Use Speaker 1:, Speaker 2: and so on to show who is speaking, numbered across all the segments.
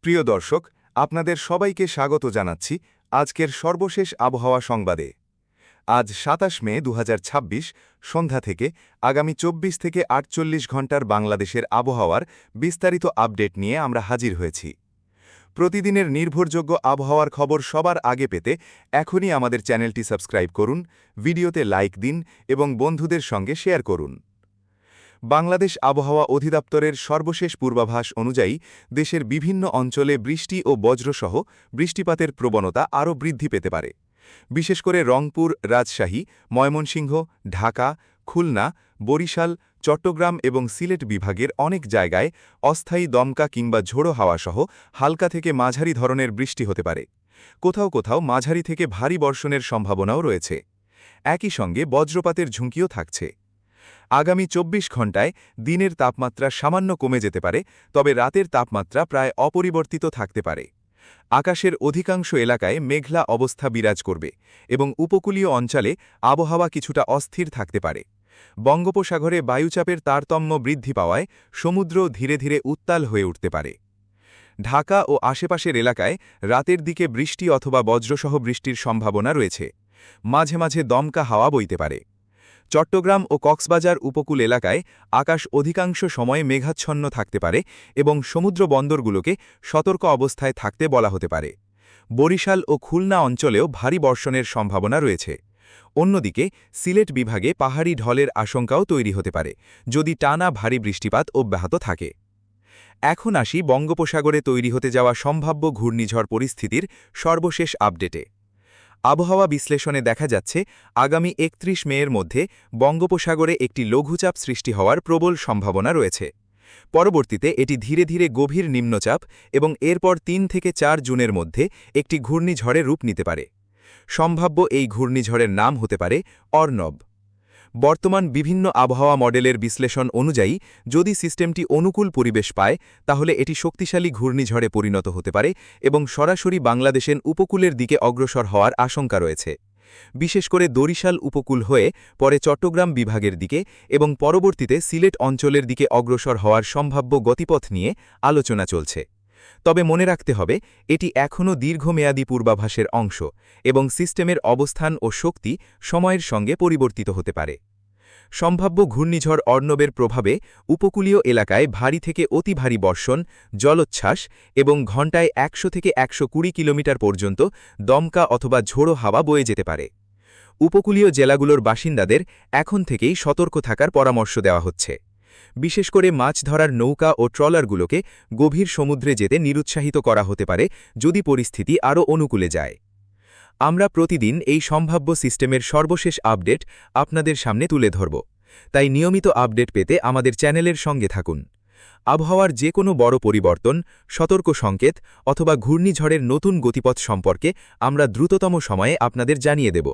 Speaker 1: প্রিয় দর্শক, আপনাদের সবাইকে স্বাগত জানাচ্ছি আজকের সর্বশেষ আবহাওয়া সংবাদে। আজ ২৭ মে ২০২৬ সন্ধ্যা থেকে আগামী ২৪ থেকে ৪৮ ঘণ্টার বাংলাদেশের আবহাওয়ার বিস্তারিত আপডেট নিয়ে আমরা হাজির হয়েছি। প্রতিদিনের নির্ভরযোগ্য আবহাওয়ার খবর সবার আগে পেতে এখনই আমাদের চ্যানেলটি সাবস্ক্রাইব করুন, ভিডিওতে লাইক দিন এবং বন্ধুদের সঙ্গে শেয়ার করুন। বাংলাদেশ আবহাওয়া অধিদপ্তরের সর্বশেষ পূর্বাভাস অনুযায়ী দেশের বিভিন্ন অঞ্চলে বৃষ্টি ও বজ্রসহ বৃষ্টিপাতের প্রবণতা আরও বৃদ্ধি পেতে পারে। বিশেষ করে রংপুর, রাজশাহী, ময়মনসিংহ, ঢাকা, খুলনা, বরিশাল, চট্টগ্রাম এবং সিলেট বিভাগের অনেক জায়গায় অস্থায়ী দমকা কিংবা ঝোড়ো হাওয়াসহ হালকা থেকে মাঝারি ধরনের বৃষ্টি হতে পারে। কোথাও কোথাও মাঝারি থেকে ভারী বর্ষণের সম্ভাবনাও রয়েছে। একই সঙ্গে বজ্রপাতের ঝুঁকিও থাকছে। আগামী ২৪ ঘণ্টায় দিনের তাপমাত্রা সামান্য কমে যেতে পারে, তবে রাতের তাপমাত্রা প্রায় অপরিবর্তিত থাকতে পারে। আকাশের অধিকাংশ এলাকায় মেঘলা অবস্থা বিরাজ করবে এবং উপকূলীয় অঞ্চলে আবহাওয়া কিছুটা অস্থির থাকতে পারে। বঙ্গোপসাগরে বায়ুচাপের তারতম্য বৃদ্ধি পাওয়ায় সমুদ্র ধীরে ধীরে উত্তাল হয়ে উঠতে পারে। ঢাকা ও আশেপাশের এলাকায় রাতের দিকে বৃষ্টি অথবা বজ্রসহ বৃষ্টির সম্ভাবনা রয়েছে। মাঝে মাঝে দমকা হাওয়া বইতে পারে। চট্টগ্রাম ও কক্সবাজার উপকূল এলাকায় আকাশ অধিকাংশ সময়ে মেঘাচ্ছন্ন থাকতে পারে এবং সমুদ্র বন্দরগুলোকে সতর্ক অবস্থায় থাকতে বলা হতে পারে। বরিশাল ও খুলনা অঞ্চলেও ভারী বর্ষণের সম্ভাবনা রয়েছে। অন্যদিকে সিলেট বিভাগে পাহাড়ি ঢলের আশঙ্কাও তৈরি হতে পারে যদি টানা ভারী বৃষ্টিপাত অব্যাহত থাকে। এখন আসি বঙ্গোপসাগরে তৈরি হতে যাওয়া সম্ভাব্য ঘূর্ণিঝড় পরিস্থিতির সর্বশেষ আপডেটে। আবহাওয়া বিশ্লেষণে দেখা যাচ্ছে আগামী ৩১ মের মধ্যে বঙ্গোপসাগরে একটি লঘুচাপ সৃষ্টি হওয়ার প্রবল সম্ভাবনা রয়েছে। পরবর্তীতে এটি ধীরে ধীরে গভীর নিম্নচাপ এবং এরপর ৩ থেকে ৪ জুনের মধ্যে একটি ঘূর্ণিঝড়ে রূপ নিতে পারে। সম্ভাব্য এই ঘূর্ণিঝড়ের নাম হতে পারে অর্ণব। বর্তমান বিভিন্ন আবহাওয়া মডেলের বিশ্লেষণ অনুযায়ী যদি সিস্টেমটি অনুকূল পরিবেশ পায় তাহলে এটি শক্তিশালী ঘূর্ণিঝড়ে পরিণত হতে পারে এবং সরাসরি বাংলাদেশের উপকূলের দিকে অগ্রসর হওয়ার আশঙ্কা রয়েছে। বিশেষ করে বরিশাল উপকূল হয়ে পরে চট্টগ্রাম বিভাগের দিকে এবং পরবর্তীতে সিলেট অঞ্চলের দিকে অগ্রসর হওয়ার সম্ভাব্য গতিপথ নিয়ে আলোচনা চলছে। তবে মনে রাখতে হবে এটি এখনও দীর্ঘমেয়াদী পূর্বাভাসের অংশ এবং সিস্টেমের অবস্থান ও শক্তি সময়ের সঙ্গে পরিবর্তিত হতে পারে। সম্ভাব্য ঘূর্ণিঝড় অর্ণবের প্রভাবে উপকূলীয় এলাকায় ভারী থেকে অতি ভারী বর্ষণ, জলোচ্ছ্বাস এবং ঘণ্টায় ১০০ থেকে ১২০ কিলোমিটার পর্যন্ত দমকা অথবা ঝোড়ো হাওয়া বয়ে যেতে পারে। উপকূলীয় জেলাগুলোর বাসিন্দাদের এখন থেকেই সতর্ক থাকার পরামর্শ দেওয়া হচ্ছে। বিশেষ করে মাছ ধরার নৌকা ও ট্রলারগুলোকে গভীর সমুদ্রে যেতে নিরুৎসাহিত করা হতে পারে যদি পরিস্থিতি আরও অনুকূলে যায়। আমরা প্রতিদিন এই সম্ভাব্য সিস্টেমের সর্বশেষ আপডেট আপনাদের সামনে তুলে ধরব, তাই নিয়মিত আপডেট পেতে আমাদের চ্যানেলের সঙ্গে থাকুন। আবহাওয়ার যে কোনো বড় পরিবর্তন, সতর্ক সংকেত অথবা ঘূর্ণিঝড়ের নতুন গতিপথ সম্পর্কে আমরা দ্রুততম সময়ে আপনাদের জানিয়ে দেব।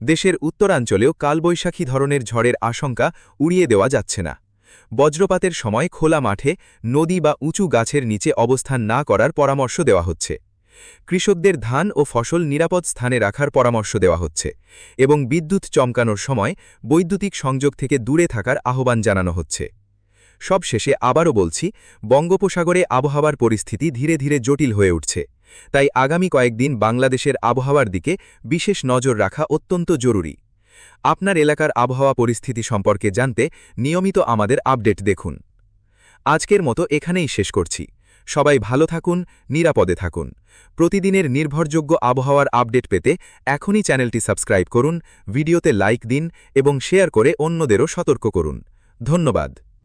Speaker 1: দেশের উত্তরাঞ্চলেও কালবৈশাখী ধরনের ঝড়ের আশঙ্কা উড়িয়ে দেওয়া যাচ্ছে না। বজ্রপাতের সময় খোলা মাঠে, নদী বা উঁচু গাছের নিচে অবস্থান না করার পরামর্শ দেওয়া হচ্ছে। কৃষকদের ধান ও ফসল নিরাপদ স্থানে রাখার পরামর্শ দেওয়া হচ্ছে এবং বিদ্যুৎ চমকানোর সময় বৈদ্যুতিক সংযোগ থেকে দূরে থাকার আহ্বান জানানো হচ্ছে। সবশেষে আবারও বলছি, বঙ্গোপসাগরে আবহাওয়ার পরিস্থিতি ধীরে ধীরে জটিল হয়ে উঠছে, তাই আগামী কয়েকদিন বাংলাদেশের আবহাওয়ার দিকে বিশেষ নজর রাখা অত্যন্ত জরুরি। আপনার এলাকার আবহাওয়া পরিস্থিতি সম্পর্কে জানতে নিয়মিত আমাদের আপডেট দেখুন। আজকের মতো এখানেই শেষ করছি। সবাই ভালো থাকুন, নিরাপদে থাকুন। প্রতিদিনের নির্ভরযোগ্য আবহাওয়ার আপডেট পেতে এখনই চ্যানেলটি সাবস্ক্রাইব করুন, ভিডিওতে লাইক দিন এবং শেয়ার করে অন্যদেরও সতর্ক করুন। ধন্যবাদ।